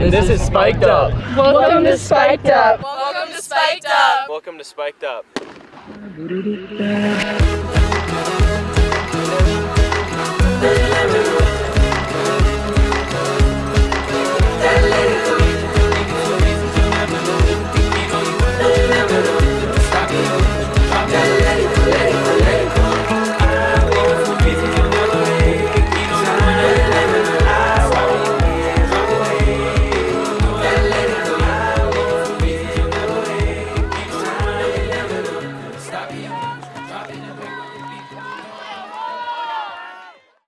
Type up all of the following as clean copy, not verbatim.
And this is Spiked Up. Welcome to Spiked Up. Welcome to Spiked Up. Welcome to Spiked Up.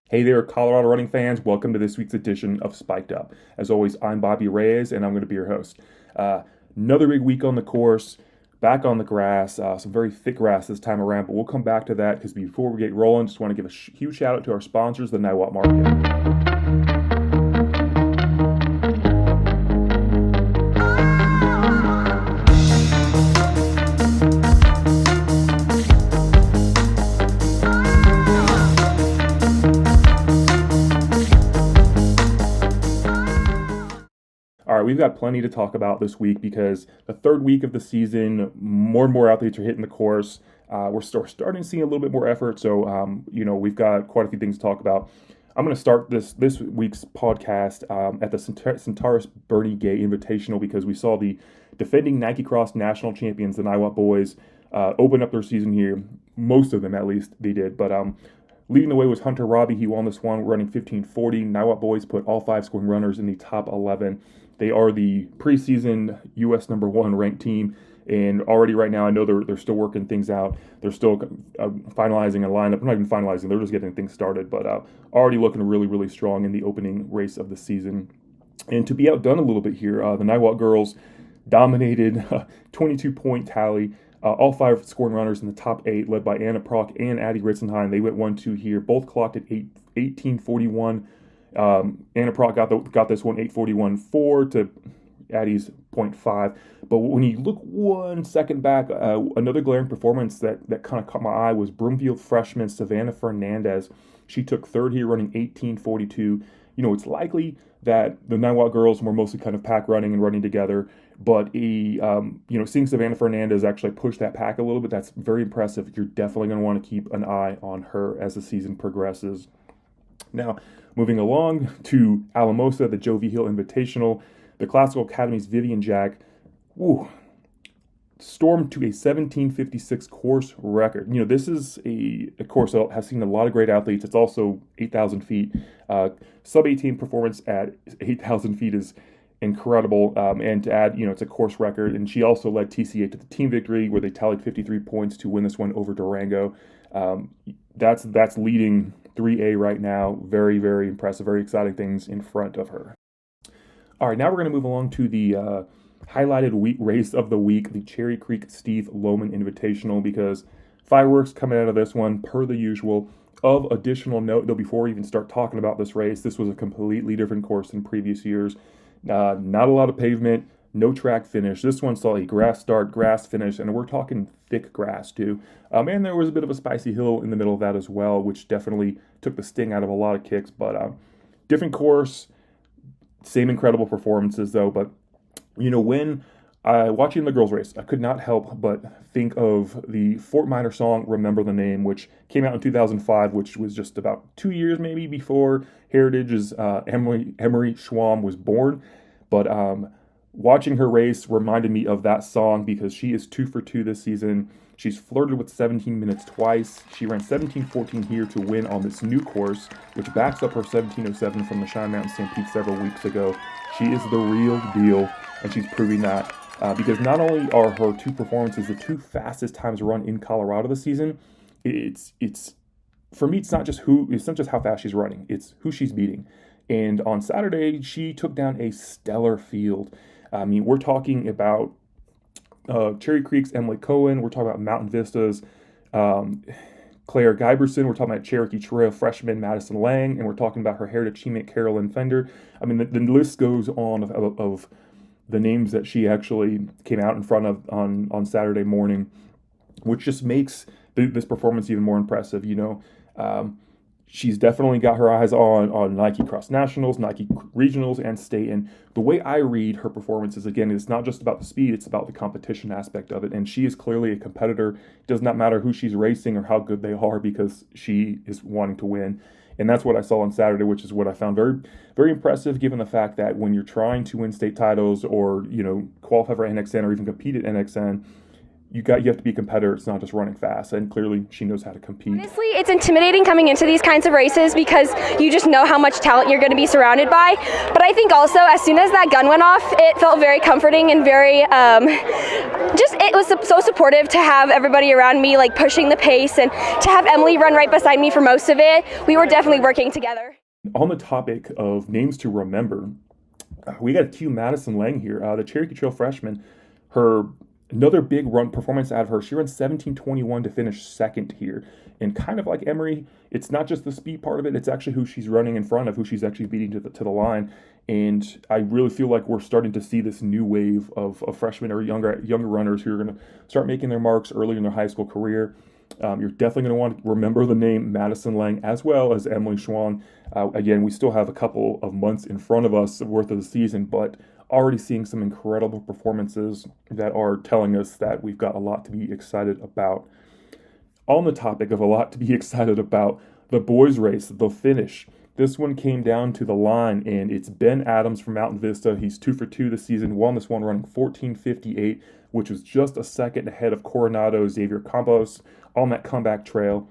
Hey there, Colorado running fans. Welcome to this week's edition of Spiked Up. As always, I'm Bobby Reyes, and I'm going to be your host. Another big week on the course, back on the grass, some very thick grass this time around, but we'll come back to that because before we get rolling, just want to give a huge shout out to our sponsors, the Niwot Market. All right, we've got plenty to talk about this week because the third week of the season, more and more athletes are hitting the course. We're starting to see a little bit more effort, so we've got quite a few things to talk about. I'm going to start this week's podcast at the Centaurus Bernie Gay Invitational because we saw the defending Nike Cross national champions, the Niwot boys, open up their season here. Most of them, at least, they did, but leading the way was Hunter Robbie. He won this one running 15:40. Niwot boys put all 5 scoring runners in the top 11. They are the preseason U.S. number 1 ranked team, and already right now I know they're still working things out. They're still finalizing a lineup. Not even finalizing, they're just getting things started, but already looking really, really strong in the opening race of the season. And to be outdone a little bit here, the Niwot girls dominated 22-point tally. All 5 scoring runners in the top 8, led by Anna Prock and Addie Ritzenheim. They went 1-2 here, both clocked at 18:41. Anna Prock got this one 8:41.4 to Addie's 0.5. But when you look 1 second back, another glaring performance that kind of caught my eye was Broomfield freshman Savannah Fernandez. She took third here, running 18:42. It's likely that the Niwot girls were mostly kind of pack running and running together, but seeing Savannah Fernandez actually push that pack a little bit, that's very impressive. You're definitely going to want to keep an eye on her as the season progresses. Now, moving along to Alamosa, the Joe V. Hill Invitational, the Classical Academy's Vivian Jack, stormed to a 17:56 course record. This is a course that has seen a lot of great athletes. It's also 8,000 feet. Sub-18 performance at 8,000 feet is incredible. And to add, it's a course record. And she also led TCA to the team victory where they tallied 53 points to win this one over Durango. That's leading 3A right now. Very, very impressive. Very exciting things in front of her. All right, now we're going to move along to the highlighted race of the week, the Cherry Creek Steve Lohman Invitational, because fireworks coming out of this one, per the usual. Of additional note, though, before we even start talking about this race, this was a completely different course than previous years. Not a lot of pavement, no track finish. This one saw a grass start, grass finish, and we're talking thick grass too. And there was a bit of a spicy hill in the middle of that as well, which definitely took the sting out of a lot of kicks. But different course, same incredible performances though. But when watching the girls race, I could not help but think of the Fort Minor song "Remember the Name," which came out in 2005, which was just about 2 years maybe before Heritage's Emery Schwamm was born. But watching her race reminded me of that song because she is 2 for 2 this season. She's flirted with 17 minutes twice. She ran 17:14 here to win on this new course, which backs up her 17:07 from the Cheyenne Mountain Stampede several weeks ago. She is the real deal, and she's proving that. Because not only are her 2 performances the 2 fastest times run in Colorado this season, it's for me, it's not just how fast she's running, it's who she's beating. And on Saturday, she took down a stellar field. We're talking about Cherry Creek's Emily Cohen. We're talking about Mountain Vista's Claire Giberson. We're talking about Cherokee Trail freshman Madison Lang. And we're talking about her Heritage teammate Carolyn Fender. The list goes on of the names that she actually came out in front of on Saturday morning, which just makes this performance even more impressive. she's definitely got her eyes on Nike Cross Nationals, Nike Regionals, and State. And the way I read her performances, again, it's not just about the speed, it's about the competition aspect of it. And she is clearly a competitor. It does not matter who she's racing or how good they are, because she is wanting to win. And that's what I saw on Saturday, which is what I found very, very impressive, given the fact that when you're trying to win state titles or, qualify for NXN or even compete at NXN, you have to be a competitor. It's not just running fast, and clearly she knows how to compete. Honestly, it's intimidating coming into these kinds of races because you just know how much talent you're going to be surrounded by. But I think also, as soon as that gun went off, it felt very comforting and very it was so supportive to have everybody around me like pushing the pace, and to have Emily run right beside me for most of it. We were definitely working together. On the topic of names to remember, we got Q Madison Lang here, the Cherokee Trail freshman. Another big run performance out of her. She runs 17:21 to finish second here. And kind of like Emery, it's not just the speed part of it, it's actually who she's running in front of, who she's actually beating to the line. And I really feel like we're starting to see this new wave of freshmen or younger runners who are going to start making their marks early in their high school career. You're definitely going to want to remember the name Madison Lang as well as Emily Schwang. Again, we still have a couple of months in front of us worth of the season, but already seeing some incredible performances that are telling us that we've got a lot to be excited about. On the topic of a lot to be excited about, the boys race, the finish. This one came down to the line, and it's Ben Adams from Mountain Vista. He's 2 for 2 this season, won this one running 14:58, which was just a second ahead of Coronado Xavier Campos on that comeback trail.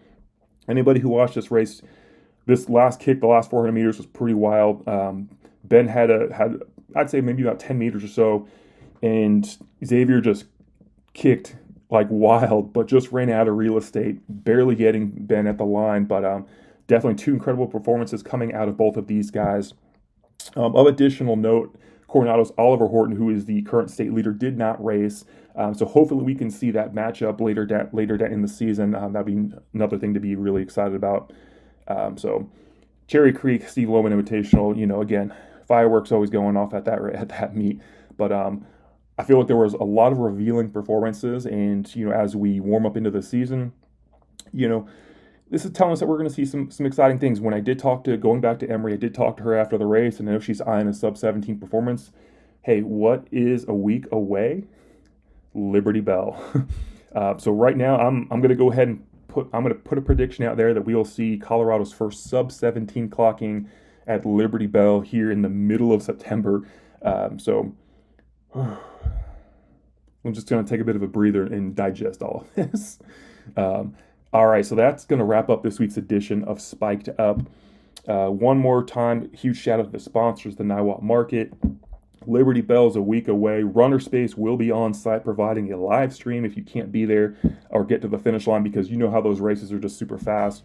Anybody who watched this race, this last kick, the last 400 meters was pretty wild. Ben had I'd say maybe about 10 meters or so, and Xavier just kicked like wild, but just ran out of real estate, barely getting Ben at the line. But definitely two incredible performances coming out of both of these guys. Of additional note, Coronado's Oliver Horton, who is the current state leader, did not race. So hopefully we can see that matchup later in the season. That'd be another thing to be really excited about. So Cherry Creek, Steve Loman Invitational, again, fireworks always going off at that meet. But I feel like there was a lot of revealing performances, and as we warm up into the season, this is telling us that we're going to see some exciting things. When I did going back to Emory, I did talk to her after the race, and I know she's eyeing a sub-17 performance. Hey, what is a week away? Liberty Bell. So right now, I'm going to go ahead and put a prediction out there that we will see Colorado's first sub-17 clocking at Liberty Bell here in the middle of September. So I'm just going to take a bit of a breather and digest all of this. All right, so that's going to wrap up this week's edition of Spiked Up. One more time, huge shout out to the sponsors, the Niwot Market. Liberty Bell is a week away. Runner Space will be on site providing a live stream if you can't be there or get to the finish line, because you know how those races are just super fast.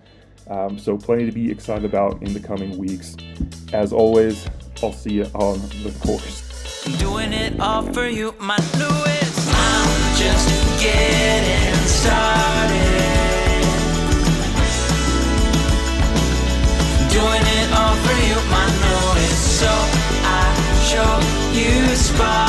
So plenty to be excited about in the coming weeks. As always, I'll see you on the course. I'm doing it all for you, my Lewis. I'm just getting started. Doing it all for you, my Lewis. So I show you spot.